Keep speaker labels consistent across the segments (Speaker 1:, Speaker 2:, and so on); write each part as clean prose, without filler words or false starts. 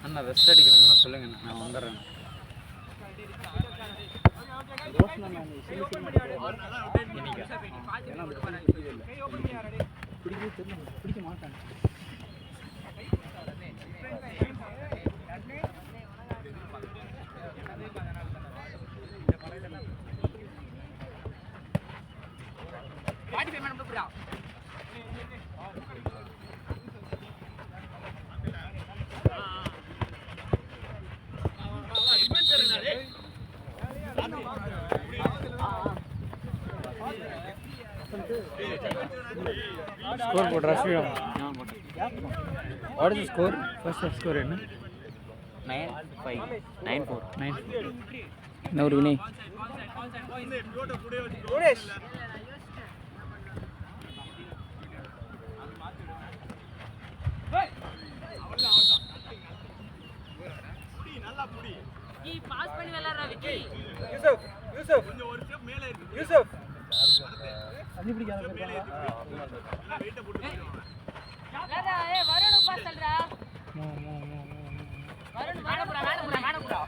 Speaker 1: அண்ணா rest அடிக்கணும்னா சொல்லுங்க, நான் வந்துடுறேன். பிடிக்க மாட்டேன். Score for Russia. What is the score? First score என்ன?
Speaker 2: 9-5 9-4
Speaker 1: 9. என்ன ஒரு வினய்?
Speaker 3: சுரேஷ்
Speaker 4: கீ பாஸ் பண்ணி விளையாடுறா விக்கி.
Speaker 3: யூசுப் கொஞ்சம் ஒரு ஸ்டெப் மேலே இருக்கு. யூசுப்
Speaker 1: தண்ணி பிடிக்காத
Speaker 3: மேலே இருக்கு. வெயிட்ட போட்டு
Speaker 4: லேடா ஏய் வருண் பாஸ் சொல்றா. வருண் வாடா.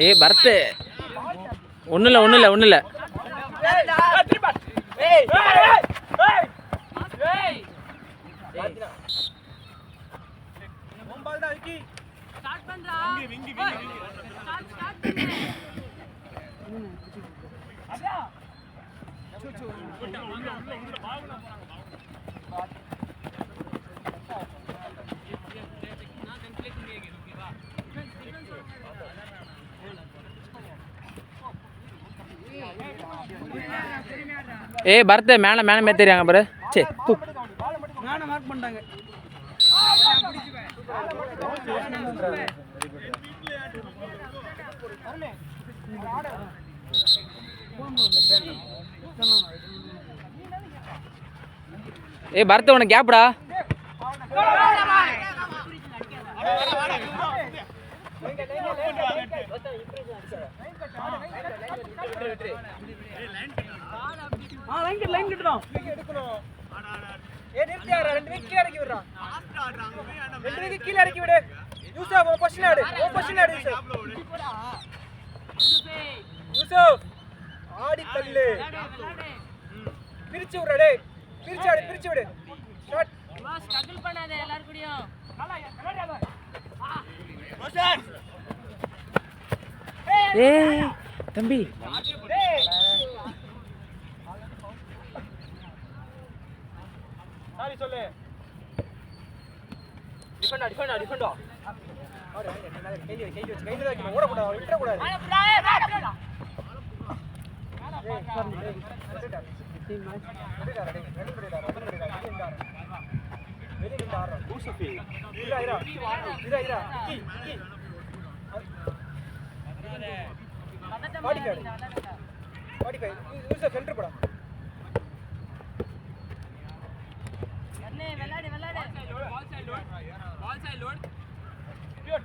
Speaker 1: ஏய் பரத், ஒன்றும் இல்லை.
Speaker 4: ஸ்டார்ட் பண்றா. ஸ்டார்ட் பண்ணு.
Speaker 1: ஏய் பரத், மேலே தெரியாங்க பாரு. சரி
Speaker 3: நானே மார்க் பண்ணிட்டாங்க.
Speaker 1: ஏய் பரத், உனக்கு கேப்டா.
Speaker 3: லைன் கிட்டணும். ஏய் நிறுத்தியாரா, ரெண்டு வீக் கீழ இறக்கி விடுறா. ரெண்டு வீக் கீழ இறக்கி விடு. யூசுப் ஒரு பொசிஷன் ஆடு. யூசுப் ஆடி தள்ளு. பிரிச்சு விடுடா டேய். பிரிச்சு விடு. ஷாட்.
Speaker 4: வா ஸ்ட்ரகிள் பண்ணாத எல்லாரும் கூடயும்.
Speaker 1: ஏய் தம்பி,
Speaker 3: சாரி சொல்லு. டிஃபெண்டா. ஆடு கையில வச்சு ஓட கூடாது, விட்டுற கூடாது. சென்டர் போடா.
Speaker 4: விளையாடு.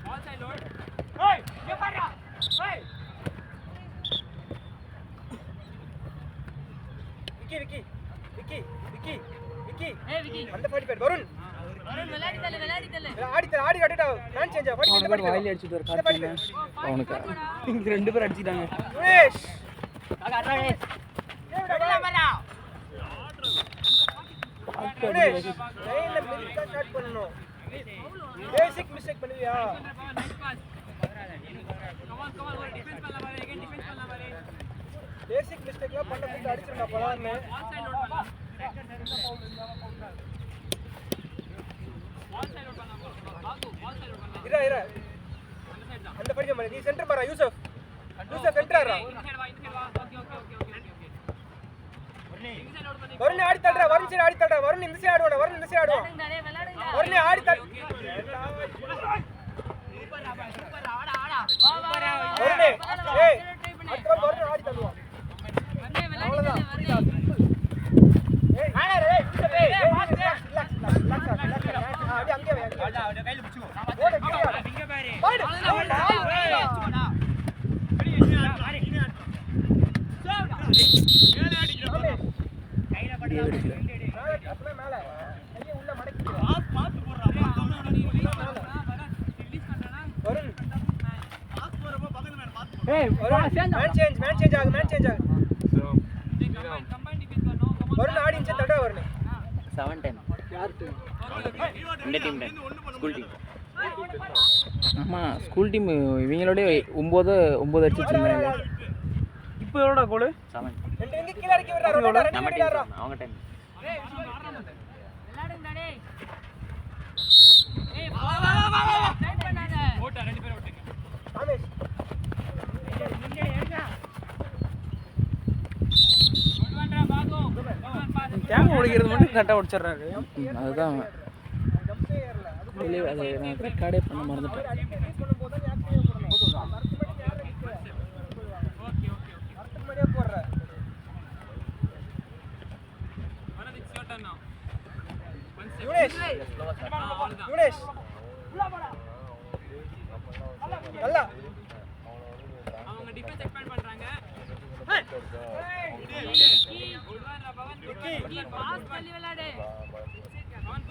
Speaker 4: Ball side load. Hey, ये पारा. Hey.
Speaker 3: விக்கி.
Speaker 4: Hey விக்கி.
Speaker 3: அந்த பாடி பேர் வருண்.
Speaker 4: விளையாடி தள்ளு.
Speaker 3: ஆடி கட்டடா. நான் சேஞ்சா பாடி பேர்
Speaker 1: வாயில அடிச்சிட்டு வர கார்த்தினா அவனுக்கு இங்க ரெண்டு பேர் அடிச்சிட்டாங்க.
Speaker 3: சுரேஷ் லைன்ல மிஸ்டேக் ஸ்டார்ட் பண்ணனும். பேசிக் மிஸ்டேக் பண்ணுவியா? பேசிக் மிஸ்டேக்லாம் பண்ண போய் அடிச்சிரடா பலான்னு. இரு அந்த படிக்க மாதிரி நீ சென்டர் பாரா. யூசுப் சென்டர் ஆறா. வருண் ஆடி தள்ளுடா. வருண் சைடு ஆடி தள்ளுடா. வருண் இந்த சைடு ஆடுவானா. வருண் ஆடி தள்ளு. வருண் ஏய் அடுத்த வருண் ஆடி தள்ளுவா. அவ்வளவுதான். ஏய் ரிலாக்ஸ்.
Speaker 2: Seven 10. இந்த டீம் ஸ்கூல் டீம்.
Speaker 1: ஆமாம் ஸ்கூல் டீம் இவங்களோட 9 அடிச்சு வச்சுருந்தாங்க. இப்போ எவ்வளோடா கோல்?
Speaker 2: 7.
Speaker 3: நம்ம
Speaker 2: நம்ம டீம் அவங்க டைம்.
Speaker 4: விளையாடுங்கடா டேய். ஏய் வா டைட் பண்ணாத. ஓட்ட ரெண்டு பேர் ஓட்டுங்க. ஓடுவான்டா பாகோ.
Speaker 1: கேம் உடைக்கிறது மட்டும் கரெக்டாக உடைச்சிடுறாரு. அதுதான் வெளியே அதை நான் ரெக்கார்டே பண்ண மறந்துட்டேன்.
Speaker 4: அவங்க டிஃபென்ஸ் எக்ஸ்பேண்ட் பண்றாங்க. ஓடுவான்டா பவன். கீ பாஸ் பண்ணி விளையாடு.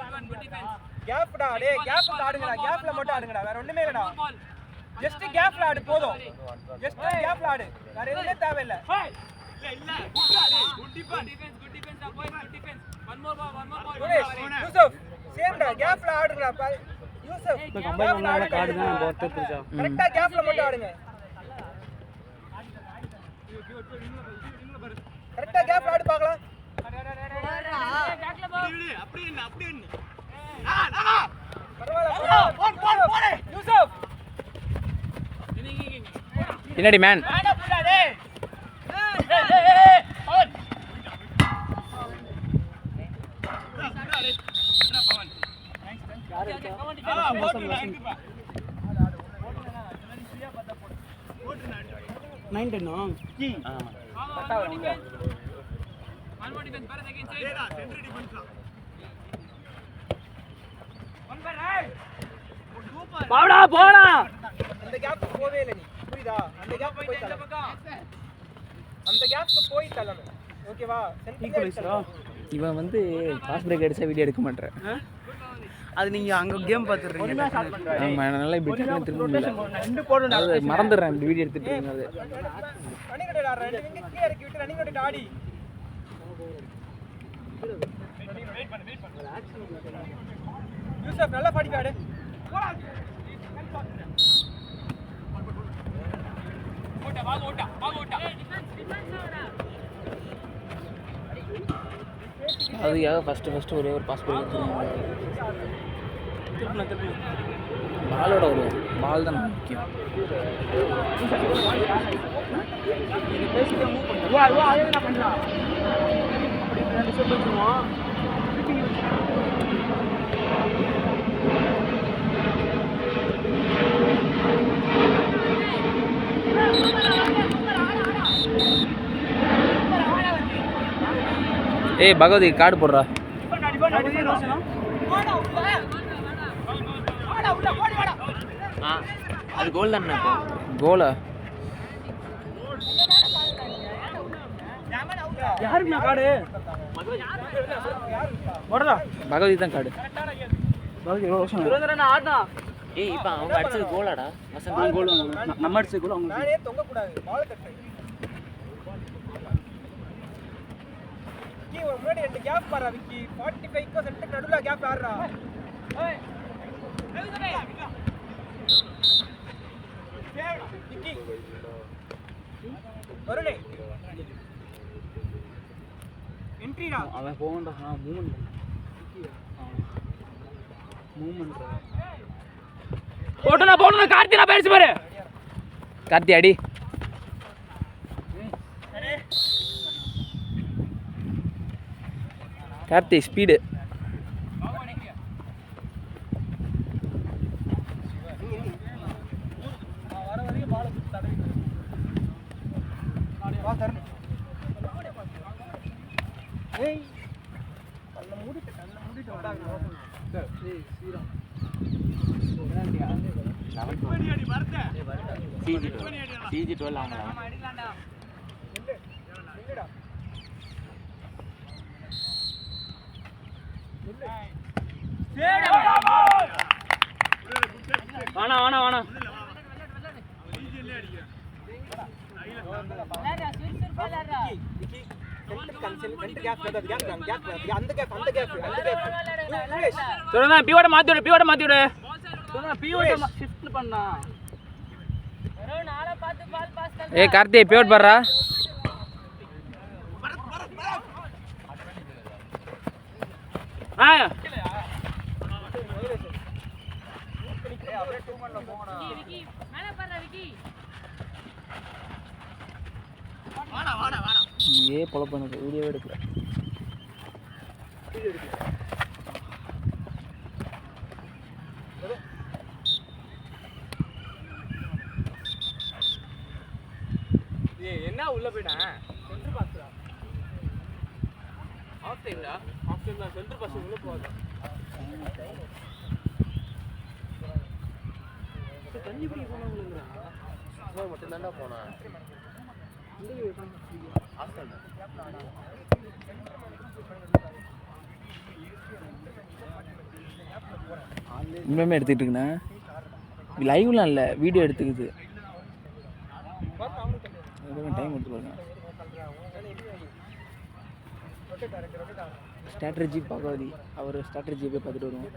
Speaker 4: Pawan good defence.
Speaker 3: கேப்டா டேய் கேப்ல ஆடுங்கடா கேப்ல மட்டும் ஆடுங்கடா வேற ஒண்ணுமே இல்லடா ஜஸ்ட் கேப்ல ஆடு போதும் ஜஸ்ட் கேப்ல ஆடு வேற எதுவுமே தேவை இல்ல
Speaker 4: இல்ல குட் டிஃபென்ஸ் டா bye good defence one more பால்
Speaker 3: யூசுப் சேம்டா கேப்ல ஆடுங்கடா யூசுப்
Speaker 1: கம்பைன் பண்ணால கார்டு தான் நம்ம ஒருத்தர் பிடிச்சா
Speaker 3: கரெக்ட்டா கேப்ல மட்டும் ஆடுங்க கரெக்ட்டா கேப்ல ஆடு பார்க்கலாம்
Speaker 4: பேக்ல போ
Speaker 3: அப்படியே பரவாயில்லை யூசுப்
Speaker 1: பின்னாடி மேன் போடா போடா
Speaker 3: அந்த கேப் போவே இல்ல நீ புரியுதா அந்த கேப் போய் அந்த கேப் போய் தள்ளணும் ஓகேவா சென்டர்
Speaker 1: இவன் வந்து பாஸ் பிரேக் அடிச்சா வீடியோ எடுக்க மாட்டேன்.
Speaker 5: அது நீங்க அங்க கேம் பாத்துறீங்க.
Speaker 1: ஆமா நல்லா இப்படி திரும்ப முடியல. அது மறந்துடுறேன் இப்படி வீடியோ எடுத்துட்டு இருக்கும்போது.
Speaker 3: ரன்னிங் அடி ஆடுற ரெண்டு விங்க கீழ இறக்கி விட்டு ரன்னிங் அடி ஆடி யூசுப் நல்லா பாடி ஆடு
Speaker 1: அதுக்காக ஃபர்ஸ்ட் ஒரே ஒரு பாஸ் பிரேக் பாலோட வருவோம். பால் தான் முக்கியம். ஏய் பகவதி கார்டு போடுறா.
Speaker 2: அது கோல் தானே இப்போ.
Speaker 1: கோலா
Speaker 5: யாருக்குண்ணா கார்டு? வரதா?
Speaker 1: பகவதி தான் கார்டு.
Speaker 5: சுரேந்திரன் ஆடுனா.
Speaker 2: ஏய் இப்போ அவங்க அடிச்சது கோலாடா. வசந்த்
Speaker 5: கோல் நம்ம அடிச்ச கோல் அவங்க.
Speaker 3: நானே தொங்க கூடாது பால் தட்டு கீ ஒரு முன்னாடி ரெண்டு கேப் பாறா விக்கி 45 க்கு சென்டர் நடுவுல கேப் ஆடுறா ஏய் விக்கி வருணே என்ட்ரிடா
Speaker 5: அவன் போகண்டா. மூவ்மெண்ட்
Speaker 1: போட்டனா கார்த்தினா பேசி பாரு. கார்த்தி அடி. கார்த்தி ஸ்பீடு.
Speaker 3: வர வரைக்கும் பால் தடவி வா தரணும் ஏய் கண்ண மூடிட்டு வந்தாங்க
Speaker 2: CG12 ஆமா வாணா சொல்லுங்க பியோட மாத்தி விடு
Speaker 5: ஷிஃப்ட் பண்ணா
Speaker 1: ஏய் கார்த்தி பியோட் பாறா
Speaker 4: விக்கி மேல பாரு விக்கி
Speaker 1: ஏ பொளப்பனுக்கு வீடியோ எடுக்கல
Speaker 3: என்ன உள்ள போயிட்டேன் சென்டர் பாஸ்டா ஆஃப் டைம்ல சென்டர் பாஸ் உள்ள போகாத தண்ணி பிடி போனவங்களா நான் மட்டும் தான்டா போனேன்
Speaker 1: இன்னுமே எடுத்துக்கிட்டு இருக்குண்ணா லைவ்லாம் இல்லை வீடியோ எடுத்துக்குது டைம் எடுத்து பாருங்க ஸ்ட்ராட்டஜி பார்க்காதி அவர் ஸ்ட்ராட்டஜியை போய் பார்த்துட்டு வருவோம்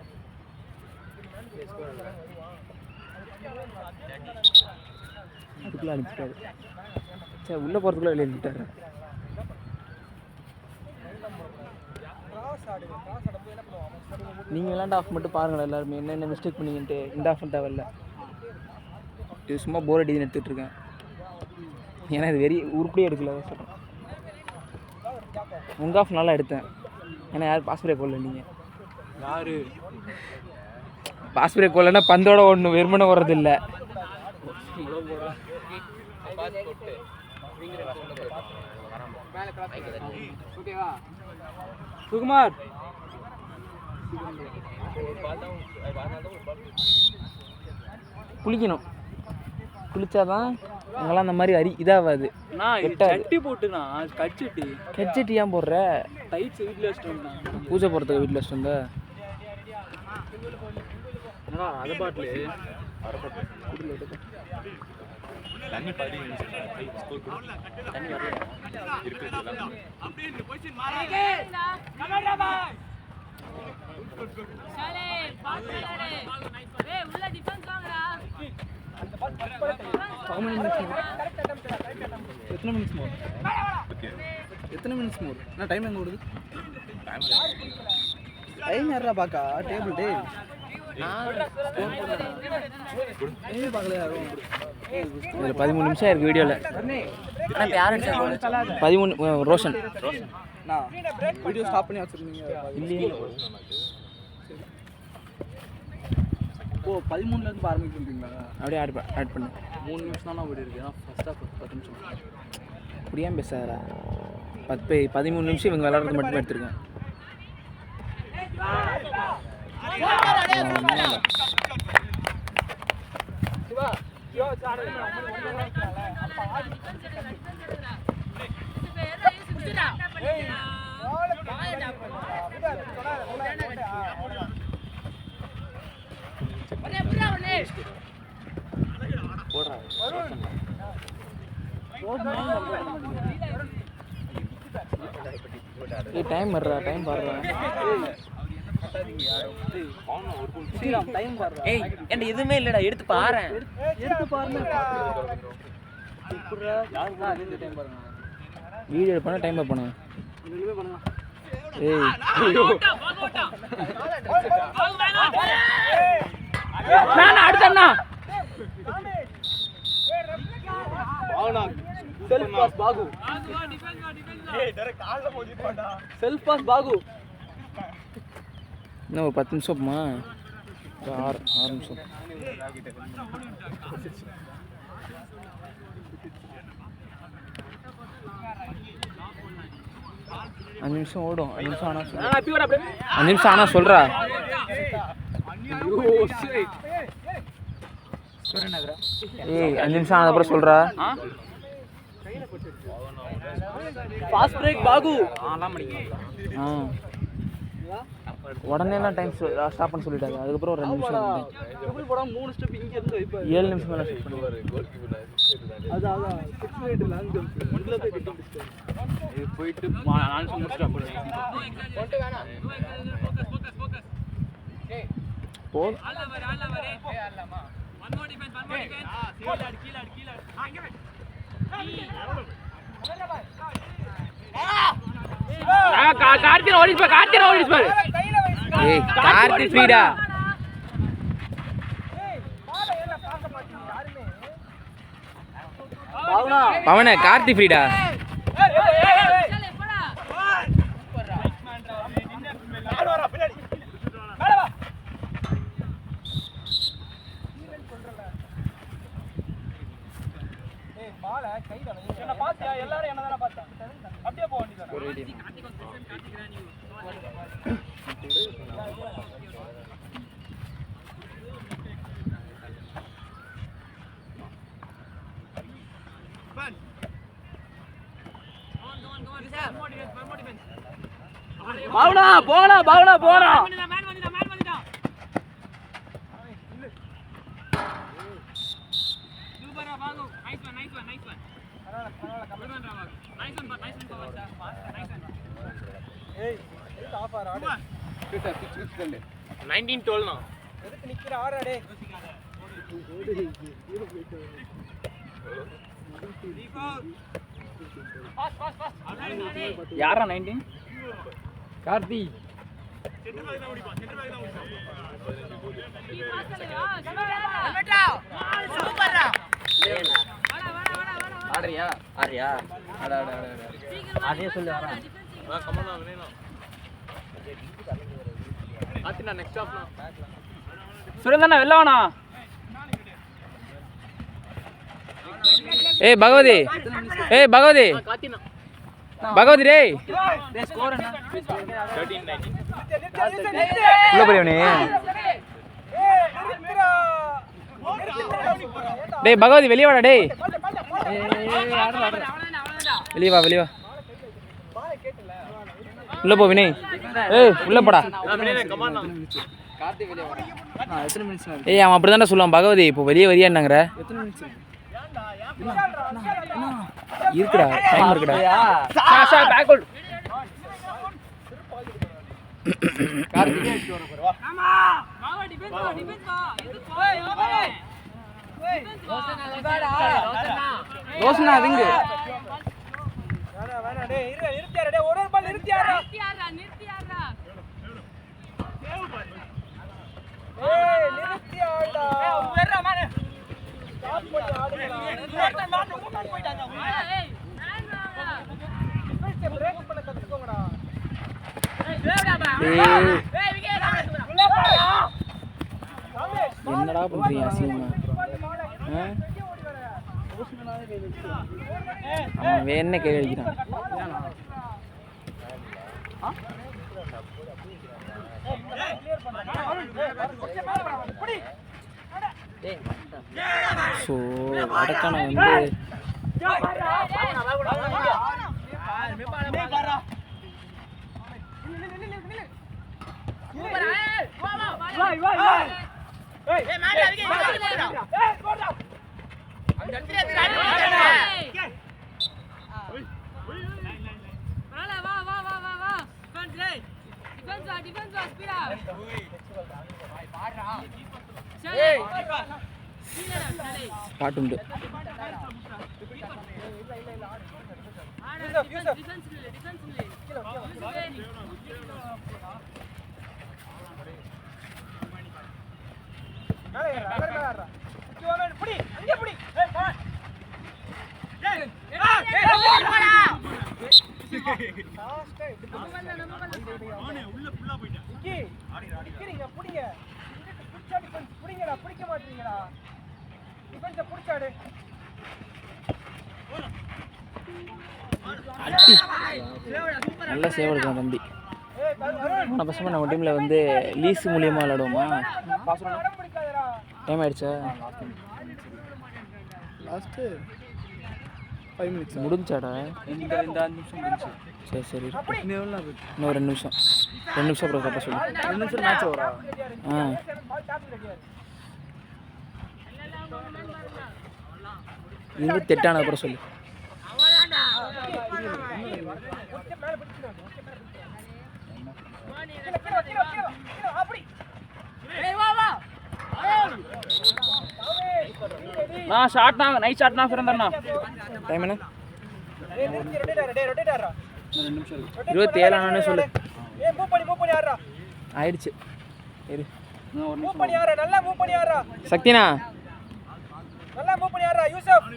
Speaker 1: அதுக்குள்ளே அனுப்பிட்டாரு சரி உள்ளே போகிறதுக்குள்ளே வெளியே அனுப்பிட்டாரு நீங்கள் விளாண்டு ஆஃப் மட்டும் பாருங்கள் எல்லாருமே என்னென்ன மிஸ்டேக் பண்ணீங்கன்ட்டு இந்த ஆஃப் தேவையில்ல இது சும்மா போர் அடிக்குதுன்னு எடுத்துகிட்டு இருக்கேன் ஏன்னா இது உருப்படியே எடுக்கல சொல்கிறேன் உங்கள் ஆஃப் நல்லா எடுத்தேன் ஏன்னா யாரும் பாஸ் பிரேக் போடல நீங்கள்
Speaker 5: யாரு
Speaker 1: பாஸ் பிரேக் போடலன்னா பந்தோட ஒன்று வெறுமனை ஓடுறது இல்லை
Speaker 5: ஓகேவா சுகுமார்
Speaker 1: குளிக்கணும் குளிச்சாதான் அங்கெல்லாம் அந்த மாதிரி இதாகாது
Speaker 5: சட்டி போட்டுனா கட்சட்டி
Speaker 1: ஹெட்செட் ஏன் போடுற
Speaker 5: டைட்ஸ் வீட்டில் வச்சுட்டு வந்தேன்
Speaker 1: பூஜை போகிறதுக்கு வீட்டில் வச்சுட்டு வந்தா
Speaker 5: அதை பாட்டில்
Speaker 2: தண்ணி பாடி தண்ணி வரல
Speaker 4: சலே பாஸ் பண்ணாரு ஏய் உள்ள டிஃபென்ஸ் வாங்கடா
Speaker 5: எத்தனை மினிட்ஸ் மோர் நான் டைம் எங்கே ஓடுது டைம் யாரா பார்க்கா டேபிள் டே
Speaker 1: இதில் 13 நிமிஷம் இருக்குது வீடியோவில்
Speaker 5: ஆனால் யாரும்
Speaker 1: 13 ரோஷன்
Speaker 5: நான் வீடியோ ஸ்டாப் பண்ணி வச்சுருந்தீங்க
Speaker 1: இல்லையே
Speaker 5: ஓ 13லேருந்து ஆரம்பிக்கிறீங்களா
Speaker 1: அப்படியே ஆட் பண்ணு
Speaker 5: 3 நிமிஷம் தான் ஓடி இருக்கு ஏன்னா ஃபர்ஸ்ட் ஆஃப் 10 நிமிஷம்
Speaker 1: அப்படியே பேசாதா 13 நிமிஷம் இவங்க விளாட்றது மட்டுமே எடுத்துருக்கேன் டைம் வர்றா டைம் பாடுறா
Speaker 5: டைம் பாரு
Speaker 2: ஏய் என்ன எதுவுமே இல்லடா எடுத்து பாரு
Speaker 5: எடுத்து பாருங்க யாருன்னா அதே டைம் பாருங்க
Speaker 1: வீடியோ எடுப்பானா டைம் பார்ப்பானா
Speaker 5: ரெண்டுமே பண்ணுங்க
Speaker 1: ஏய்
Speaker 5: நான் அடுத்தண்ணா செல்ஃப் பாஸ் பாகு செல்ஃப் பாஸ் பாகு
Speaker 1: இன்னும் ஒரு 10 நிமிஷம்மா 6 நிமிஷம் 5 நிமிஷம் ஓடும். 5 நிமிஷம் ஆனால்
Speaker 5: நான் அப்படி வர அப்படியே
Speaker 1: 5 நிமிஷம் ஆனால் சொல்கிறா. ஏய் 5 நிமிஷம் ஆனதுக்கப்புறம் சொல்கிறா.
Speaker 5: ஃபாஸ்ட் பிரேக் பாகு.
Speaker 1: உடனேலாம் டைம் ஸ்டாப் பண்ண சொல்லிட்டாங்க. அதுக்கப்புறம் ஒரு 2 நிமிஷம்
Speaker 5: ட்ரிபிள் போடாம 3 ஸ்டெப் இங்க இருந்து வைப்பாரு.
Speaker 1: 7 நிமிஷம் மேலே ஸ்டாப் பண்ணுவார்.
Speaker 5: அதான் 6 மினிட் லாங் ஜம்ப். உள்ள போய் கட்டி பிடிச்சாரு.
Speaker 2: இது போயிட்டு 4 நிமிஷம் முடிச்சுட்டு அப்படி
Speaker 1: போ.
Speaker 5: கார்த்திக் ஓடிச்சு பாரு.
Speaker 1: ஏய் கார்த்தி ஃப்ரீடா. பவனே கார்த்தி ஃப்ரீடா.
Speaker 3: எல்லாரும் என்னதான பார்த்தா அப்படியே போக வேண்டியது.
Speaker 5: பாவனா போனா.
Speaker 3: ஏய் ஸ்டாப் ஆற ஆடு.
Speaker 2: 19-12
Speaker 3: எதுக்கு நிக்கிற ஆறாடே?
Speaker 5: யாரா 19? கார்த்தி.
Speaker 2: ஆடுறியா
Speaker 5: அதே சொல்லு வரா.
Speaker 2: கமலா வேணும் ஆத்தினா நெக்ஸ்ட் ஸ்டாப்னா
Speaker 5: சுரேந்தண்ணா வெளில வாண்ணா.
Speaker 1: ஏய் பகவதி.
Speaker 2: காத்தினா
Speaker 1: பகவதி டேய்.
Speaker 5: ஸ்கோர் என்ன?
Speaker 2: 13-19
Speaker 1: உள்ள போறியவனே. டேய் பகவதி வெளிய வாடா டேய். வெளிய வா. உள்ள போ வினய். ஏய் உள்ள போடா.
Speaker 2: கமானா
Speaker 5: கார்த்தி வெளிய வர. எத்தனை மினிட்ஸ்?
Speaker 1: ஏய் அவன் அப்படிதான்டா சொல்லுவான். பகவதி இப்போ வெளியே வரியான்னாங்கற.
Speaker 5: எத்தனை மினிட்ஸ்?
Speaker 1: இருக்குடா டைம் இருக்குடா.
Speaker 5: Sasha back hold. கார்த்திகே எடுத்து வர போறா.
Speaker 4: ஆமா வாவா டிஃபென்ஸ் வா இது போய் ஓபனே
Speaker 5: ரோஷனா விங்.
Speaker 3: வேணா டேய் இருத்தியாரா டேய் ஒரு பால் இருத்தியாரா.
Speaker 4: நிறுத்தியாரா
Speaker 3: ஏய் நிறுத்தியாடா. வெறா மானே. ஸ்டாப் பண்ணி ஆடுடா. ஒருத்தன் மாட்டு ஊட்டான் போய்ட்டாங்க.
Speaker 4: ஏய் மேன் வாடா
Speaker 3: டிஃபென்ஸ் பிரேக் பண்ண கத்துக்கோங்கடா.
Speaker 4: ஏய் வேடா பா
Speaker 1: ஏய்
Speaker 4: ஏய் விக்கெட்
Speaker 3: உள்ள போடா. ரமேஷ்
Speaker 1: என்னடா பண்றீங்க அசிங்கமா? அவன் வேணே கை அடிக்கிறான். ஸோ அடக்கான வந்து
Speaker 4: டிஃபென்ஸ் வா ஸ்பீடா
Speaker 1: பாட்டுண்டு.
Speaker 3: புடி அங்க புடி. ஏய் பா. பிடிக்க மாட்டீங்களா? டிஃபென்ஸை பிடிச்சாடு.
Speaker 1: அட்டி நல்லா சேவ் எடுக்கலாம் தம்பி. போன பசங்க நம்ம டீமில் வந்து லீஸ் மூலியமாக விளாடுவோமா?
Speaker 3: அடம் பிடிக்காதடா.
Speaker 1: டைம் ஆயிடுச்சா?
Speaker 5: Last 5 minutes
Speaker 1: முடிஞ்சாடா?
Speaker 5: இந்த 5 நிமிஷம் முடிஞ்சு.
Speaker 1: சரி சரி
Speaker 5: இன்னும் எவ்வளோ ஆகுது?
Speaker 1: இன்னும் 2 நிமிஷம் அப்புறம் கரெக்டாக சொல்லு.
Speaker 5: 2 நிமிஷம் மேட்ச் ஓவரா?
Speaker 1: ஆ
Speaker 3: பால் டாப் ரெடியா
Speaker 1: இது வந்து தெட்டான அப்புறம் சொல்லு.
Speaker 2: நான் ஷாட் நான் நைட் ஷாட் நான் ஃபிரந்தர்னா
Speaker 1: டைம் என்ன?
Speaker 3: ரொட்டேட் ஆடுறா.
Speaker 1: 27 ஆனானே சொல்லு.
Speaker 3: மூவ் பண்ணி ஆடுறா.
Speaker 1: ஆயிடுச்சு இரு.
Speaker 3: மூவ் பண்ணி ஆடுறா. நல்லா மூவ் பண்ணி ஆடுறா.
Speaker 1: சக்தினா
Speaker 3: நல்லா மூவ் பண்ணி ஆடுறா யூசப்.